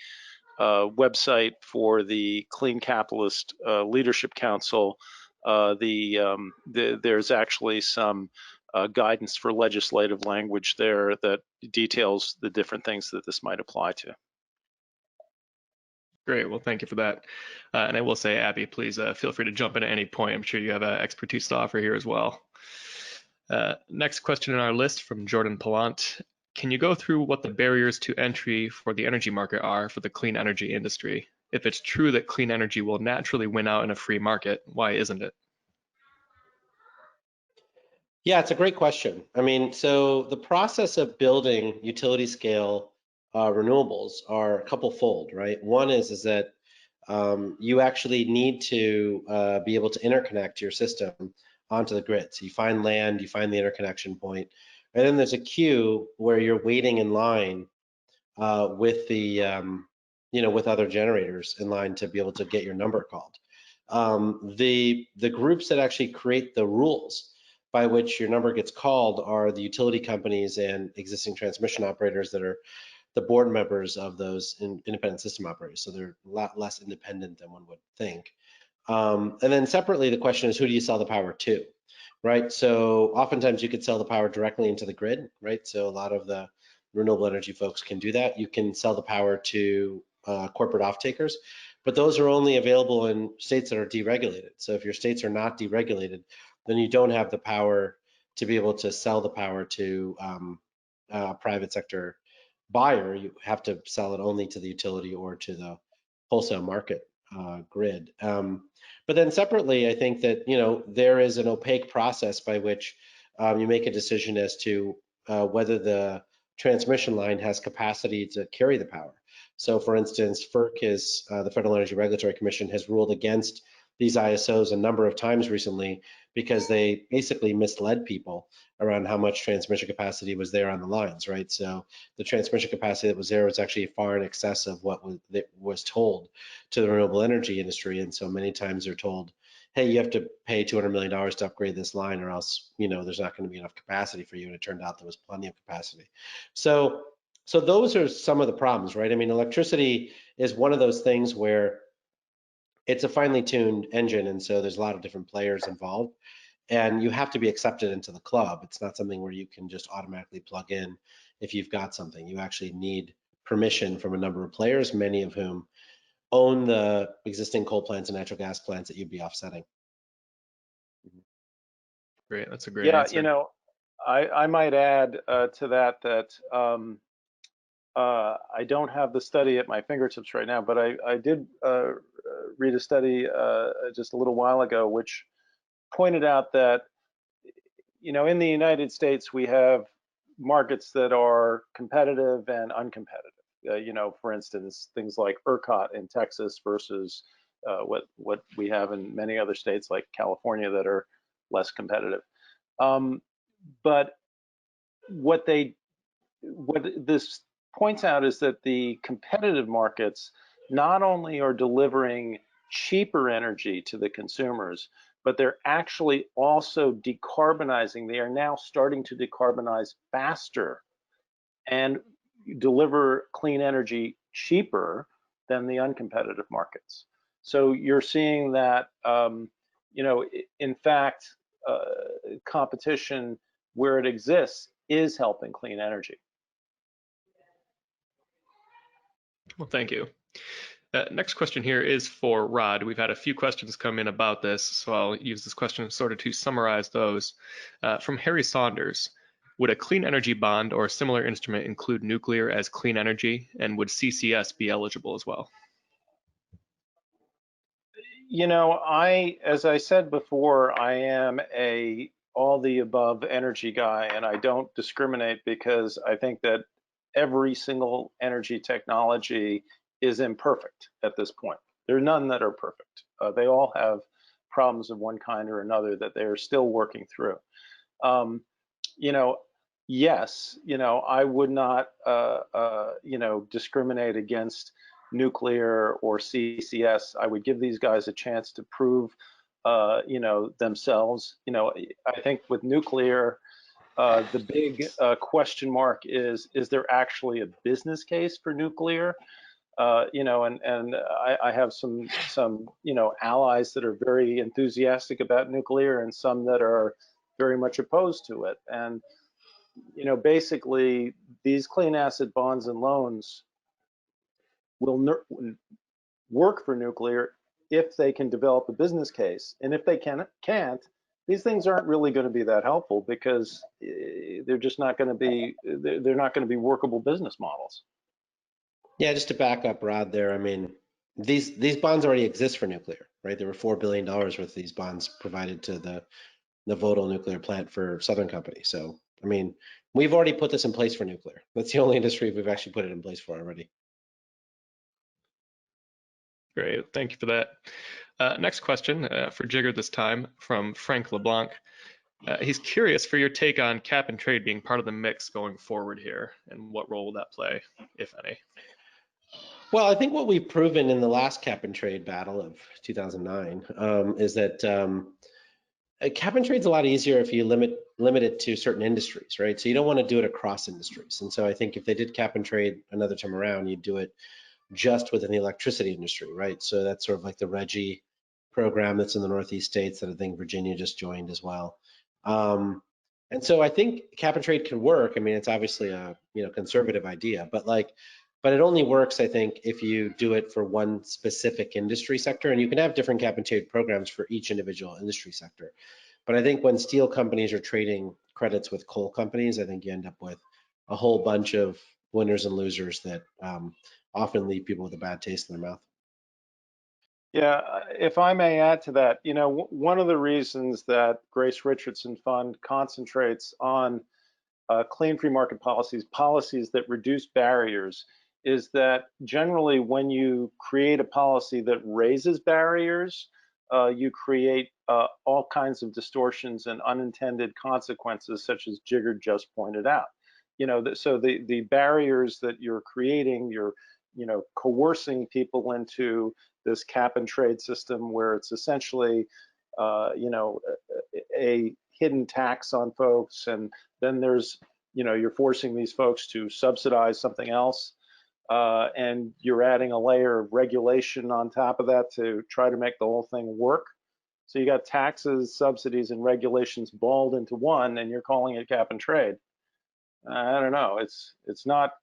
website for the Clean Capitalist Leadership Council. There's actually some guidance for legislative language there that details the different things that this might apply to. Great, well, thank you for that. And I will say, Abby, please feel free to jump in at any point. I'm sure you have expertise to offer here as well. Next question on our list from Jordan Palant. Can you go through what the barriers to entry for the energy market are for the clean energy industry? If it's true that clean energy will naturally win out in a free market, why isn't it? Yeah, it's a great question. I mean, so the process of building utility scale renewables are a couple fold, right? One is that you actually need to be able to interconnect your system onto the grid. So you find land, you find the interconnection point, and then there's a queue where you're waiting in line with the with other generators in line to be able to get your number called. The groups that actually create the rules by which your number gets called are the utility companies and existing transmission operators that are the board members of those independent system operators. So they're a lot less independent than one would think. And then separately, the question is, who do you sell the power to, right? So oftentimes you could sell the power directly into the grid, right? So a lot of the renewable energy folks can do that. You can sell the power to corporate off-takers, but those are only available in states that are deregulated. So if your states are not deregulated, then you don't have the power to be able to sell the power to private sector buyer. You have to sell it only to the utility or to the wholesale market grid. But then separately, I think that there is an opaque process by which you make a decision as to whether the transmission line has capacity to carry the power. So for instance, FERC is, the Federal Energy Regulatory Commission, has ruled against these ISOs a number of times recently because they basically misled people around how much transmission capacity was there on the lines, right? So the transmission capacity that was there was actually far in excess of what was told to the renewable energy industry. And so many times they're told, hey, you have to pay $200 million to upgrade this line or else, there's not going to be enough capacity for you. And it turned out there was plenty of capacity. So those are some of the problems, right? I mean, electricity is one of those things where it's a finely tuned engine. And so there's a lot of different players involved. And you have to be accepted into the club. It's not something where you can just automatically plug in if you've got something. You actually need permission from a number of players, many of whom own the existing coal plants and natural gas plants that you'd be offsetting. Great, that's a great answer. I might add to that I don't have the study at my fingertips right now, but I did read a study just a little while ago, which pointed out that, in the United States, we have markets that are competitive and uncompetitive. For instance, things like ERCOT in Texas versus what we have in many other states like California that are less competitive. But what this points out is that the competitive markets not only are delivering cheaper energy to the consumers, but they're actually also decarbonizing. They are now starting to decarbonize faster and deliver clean energy cheaper than the uncompetitive markets. So you're seeing that, in fact, competition where it exists is helping clean energy. Well, thank you. Next question here is for Rod. We've had a few questions come in about this, so I'll use this question sort of to summarize those. From Harry Saunders, would a clean energy bond or a similar instrument include nuclear as clean energy, and would CCS be eligible as well? As I said before, I am a all the above energy guy, and I don't discriminate because I think that every single energy technology is imperfect at this point. There are none that are perfect. They all have problems of one kind or another that they are still working through. Yes, I would not, discriminate against nuclear or CCS. I would give these guys a chance to prove, themselves. I think with nuclear, the big question mark is there actually a business case for nuclear? And I have some allies that are very enthusiastic about nuclear and some that are very much opposed to it. And basically these clean asset bonds and loans will work for nuclear if they can develop a business case. And if they can't, these things aren't really going to be that helpful because they're just not going to be, they're not going to be workable business models. Yeah, just to back up Rod there, I mean, these bonds already exist for nuclear, right? There were $4 billion worth of these bonds provided to the Vodal nuclear plant for Southern Company. So, I mean, we've already put this in place for nuclear. That's the only industry we've actually put it in place for already. Great, thank you for that. Next question for Jigar this time from Frank LeBlanc. He's curious for your take on cap and trade being part of the mix going forward here, and what role will that play, if any? Well, I think what we've proven in the last cap and trade battle of 2009 is that cap and trade's a lot easier if you limit it to certain industries, right? So you don't want to do it across industries. And so I think if they did cap and trade another time around, you'd do it just within the electricity industry, right? So that's sort of like the RGGI program that's in the Northeast states that I think Virginia just joined as well. And so I think cap and trade can work. I mean, it's obviously a conservative idea, but it only works, I think, if you do it for one specific industry sector, and you can have different cap and trade programs for each individual industry sector. But I think when steel companies are trading credits with coal companies, I think you end up with a whole bunch of winners and losers that often leave people with a bad taste in their mouth. Yeah, if I may add to that, one of the reasons that Grace Richardson Fund concentrates on clean free market policies that reduce barriers, is that generally when you create a policy that raises barriers, you create all kinds of distortions and unintended consequences, such as Jigar just pointed out. So the barriers that you're creating, you're coercing people into this cap and trade system where it's essentially a hidden tax on folks, and then there's you're forcing these folks to subsidize something else, and you're adding a layer of regulation on top of that to try to make the whole thing work. So you got taxes, subsidies, and regulations balled into one, and you're calling it cap and trade. I don't know. It's not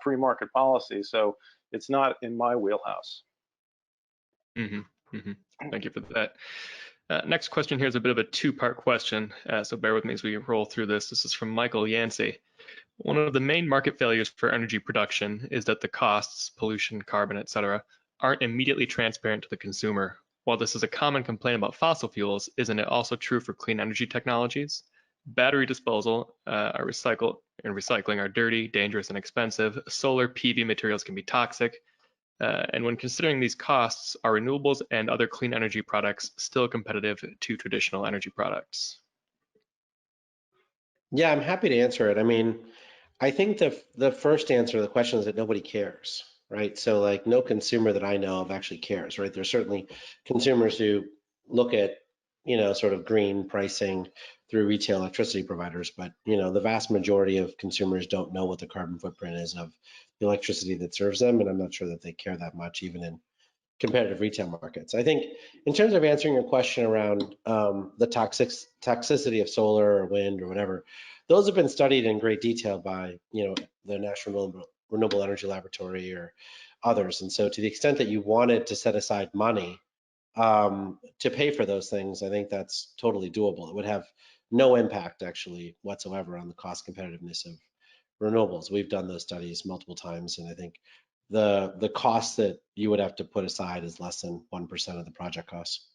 free market policy, so it's not in my wheelhouse. Thank you for that. Next question here is a bit of a two-part question, so bear with me as we roll through this. This is from Michael Yancey. One of the main market failures for energy production is that the costs, pollution, carbon, etc., aren't immediately transparent to the consumer. While this is a common complaint about fossil fuels, isn't it also true for clean energy technologies? Battery disposal recycling are dirty, dangerous, and expensive. Solar PV materials can be toxic. And when considering these costs, are renewables and other clean energy products still competitive to traditional energy products? Yeah, I'm happy to answer it. I mean, I think the first answer to the question is that nobody cares, right? So like no consumer that I know of actually cares, right? There's certainly consumers who look at, sort of green pricing through retail electricity providers, but the vast majority of consumers don't know what the carbon footprint is of the electricity that serves them, and I'm not sure that they care that much even in competitive retail markets. I think in terms of answering your question around the toxicity of solar or wind or whatever, those have been studied in great detail by the National Renewable Energy Laboratory or others. And so to the extent that you wanted to set aside money to pay for those things, I think that's totally doable. It would have no impact actually whatsoever on the cost competitiveness of renewables. We've done those studies multiple times, and I think the cost that you would have to put aside is less than 1% of the project costs.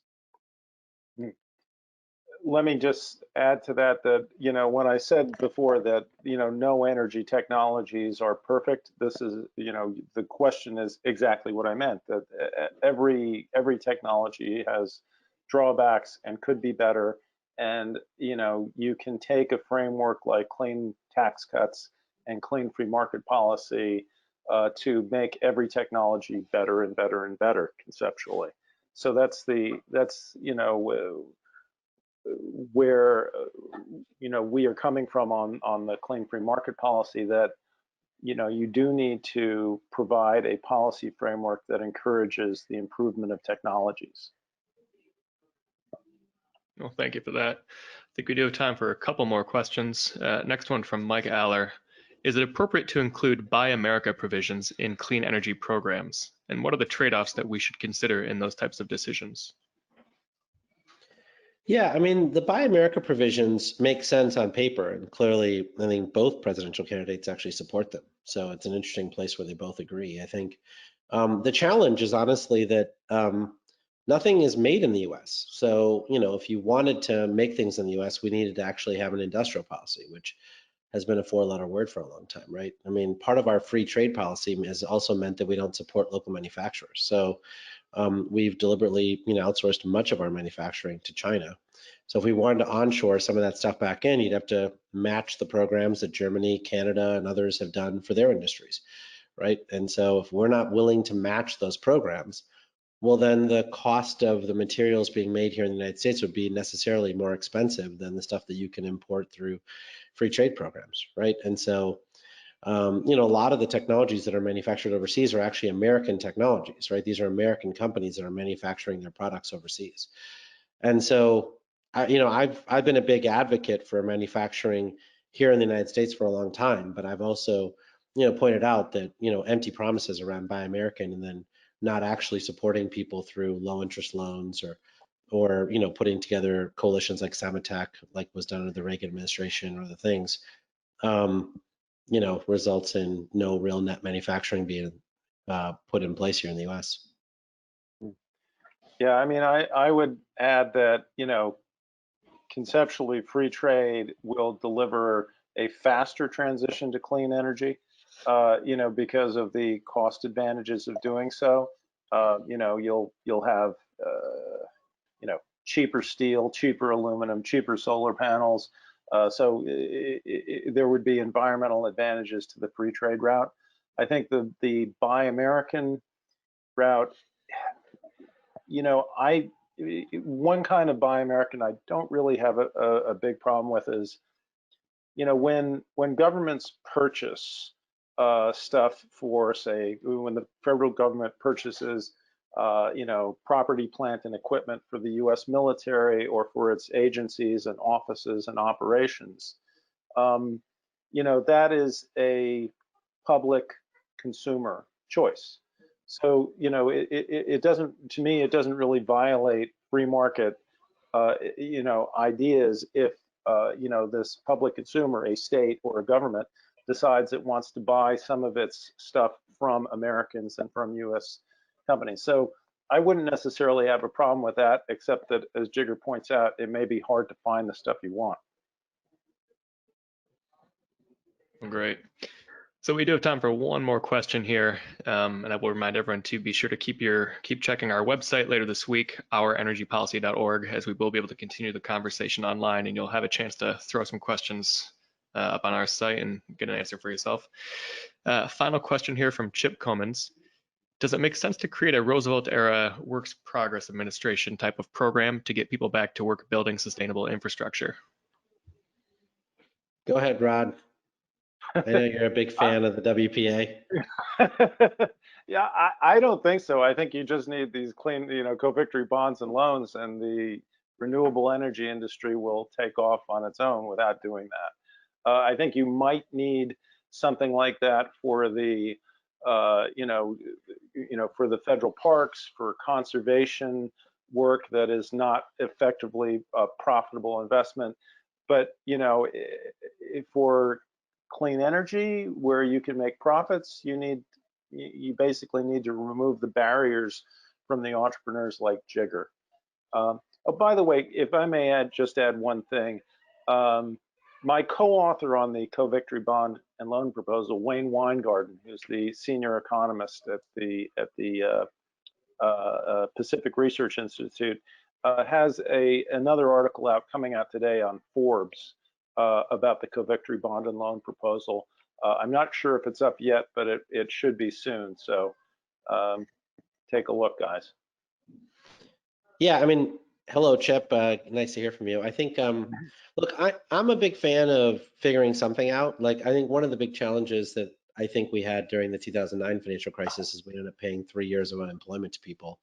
Let me just add to that, when I said before that, no energy technologies are perfect, this is, the question is exactly what I meant, that every technology has drawbacks and could be better. And, you can take a framework like clean tax cuts and clean free market policy to make every technology better and better and better conceptually. So that's where we are coming from on the clean free market policy, that you do need to provide a policy framework that encourages the improvement of technologies. Well, thank you for that. I think we do have time for a couple more questions. Next one from Mike Aller. Is it appropriate to include Buy America provisions in clean energy programs? And what are the trade-offs that we should consider in those types of decisions? Yeah, I mean, the Buy America provisions make sense on paper, and clearly, I think both presidential candidates actually support them. So it's an interesting place where they both agree. I think the challenge is honestly that nothing is made in the US. So, if you wanted to make things in the US, we needed to actually have an industrial policy, which has been a four-letter word for a long time, right? I mean, part of our free trade policy has also meant that we don't support local manufacturers. So we've deliberately, outsourced much of our manufacturing to China. So if we wanted to onshore some of that stuff back in, you'd have to match the programs that Germany, Canada, and others have done for their industries, right? And so if we're not willing to match those programs, well, then the cost of the materials being made here in the United States would be necessarily more expensive than the stuff that you can import through free trade programs, right? And so, a lot of the technologies that are manufactured overseas are actually American technologies, right? These are American companies that are manufacturing their products overseas. And so, I've been a big advocate for manufacturing here in the United States for a long time, but I've also, pointed out that, empty promises around Buy American and then not actually supporting people through low interest loans or putting together coalitions like Samatech, like was done under the Reagan administration, or other things, results in no real net manufacturing being put in place here in the US. Yeah, I mean, I would add that, conceptually free trade will deliver a faster transition to clean energy, because of the cost advantages of doing so. You'll have, cheaper steel, cheaper aluminum, cheaper solar panels. So there would be environmental advantages to the free trade route. I think the Buy American route, one kind of Buy American I don't really have a big problem with is, when governments purchase stuff for, say, when the federal government purchases, property, plant, and equipment for the U.S. military or for its agencies and offices and operations, that is a public consumer choice. So, it doesn't, to me, it doesn't really violate free market ideas if this public consumer, a state or a government, decides it wants to buy some of its stuff from Americans and from U.S. companies. So I wouldn't necessarily have a problem with that, except that, as Jigar points out, it may be hard to find the stuff you want. Great. So we do have time for one more question here, and I will remind everyone to be sure to keep checking our website later this week, OurEnergyPolicy.org, as we will be able to continue the conversation online, and you'll have a chance to throw some questions up on our site and get an answer for yourself. Final question here from Chip Comans. Does it make sense to create a Roosevelt-era Works Progress Administration type of program to get people back to work building sustainable infrastructure? Go ahead, Rod. I know you're a big fan of the WPA. Yeah, I don't think so. I think you just need these clean, co-victory bonds and loans, and the renewable energy industry will take off on its own without doing that. I think you might need something like that for the, for the federal parks, for conservation work that is not effectively a profitable investment. But, for clean energy where you can make profits, you basically need to remove the barriers from the entrepreneurs like Jigar. Oh, by the way, if I may just add one thing, my co-author on the co-victory bond and loan proposal, Wayne Weingarten, who's the senior economist at the Pacific Research Institute, has another article coming out today on Forbes about the co-victory bond and loan proposal. I'm not sure if it's up yet, but it should be soon. So take a look, guys. Yeah, I mean, hello, Chip. Nice to hear from you. I think, look, I'm a big fan of figuring something out. Like, I think one of the big challenges that I think we had during the 2009 financial crisis is we ended up paying 3 years of unemployment to people,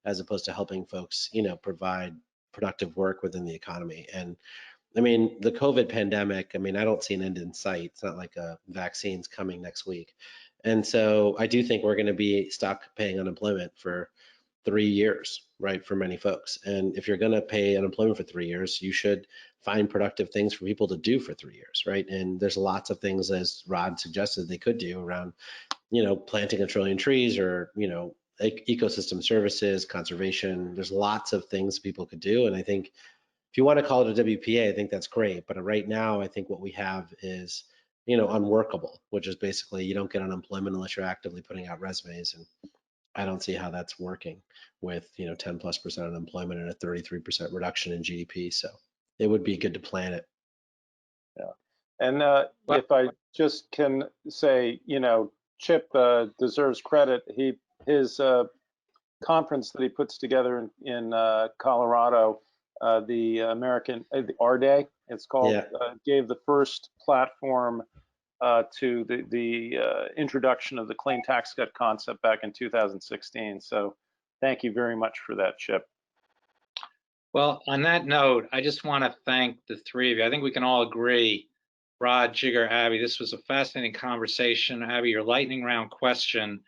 as opposed to helping folks, provide productive work within the economy. And I mean, the COVID pandemic, I mean, I don't see an end in sight. It's not like a vaccine's coming next week. And so I do think we're going to be stuck paying unemployment for 3 years, right, for many folks. And if you're going to pay unemployment for 3 years, you should find productive things for people to do for 3 years, right? And there's lots of things, as Rod suggested, they could do around, planting 1 trillion trees, or, ecosystem services, conservation. There's lots of things people could do. And I think if you want to call it a WPA, I think that's great. But right now, I think what we have is, unworkable, which is basically you don't get unemployment unless you're actively putting out resumes. And I don't see how that's working with, 10+% unemployment and a 33% reduction in GDP. So it would be good to plan it. Yeah. And if I just can say, Chip deserves credit. His conference that he puts together in Colorado, the American, the R Day, it's called, Yeah. gave the first platform to the introduction of the clean tax cut concept back in 2016. So thank you very much for that, Chip. Well, on that note, I just want to thank the three of you. I think we can all agree, Rod, Jigar, Abby, this was a fascinating conversation. Abby, your lightning round question,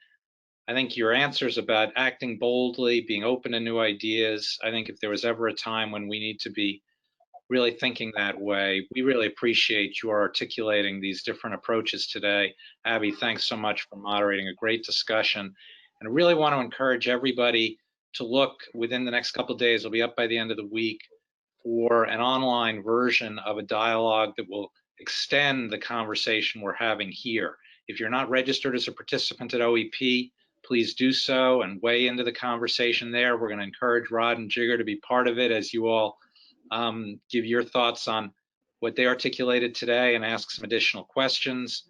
I think your answers about acting boldly, being open to new ideas, I think if there was ever a time when we need to be really thinking that way, we really appreciate your articulating these different approaches today. Abby, thanks so much for moderating a great discussion. And I really want to encourage everybody to look within the next couple of days, it'll be up by the end of the week, for an online version of a dialogue that will extend the conversation we're having here. If you're not registered as a participant at OEP, please do so and weigh into the conversation there. We're going to encourage Rod and Jigar to be part of it as you all give your thoughts on what they articulated today and ask some additional questions.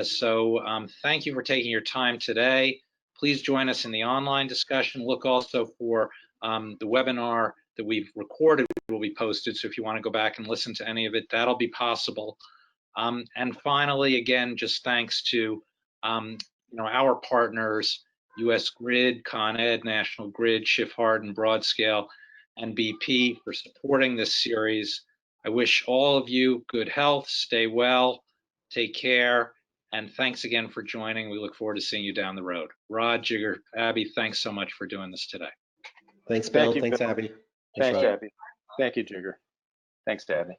So thank you for taking your time today. Please join us in the online discussion. Look also for the webinar that we've recorded will be posted. So if you want to go back and listen to any of it, that'll be possible. And finally, again, just thanks to our partners, US Grid, Con Ed, National Grid, Shift Harden, Broadscale, and BP for supporting this series. I wish all of you good health, stay well, take care, and thanks again for joining. We look forward to seeing you down the road. Rod, Jigar, Abby, thanks so much for doing this today. Thanks, Bill. Thank you, Thanks, Bill. Abby. Thanks, Rod. Abby. Thank you, Jigar. Thanks, Dabney.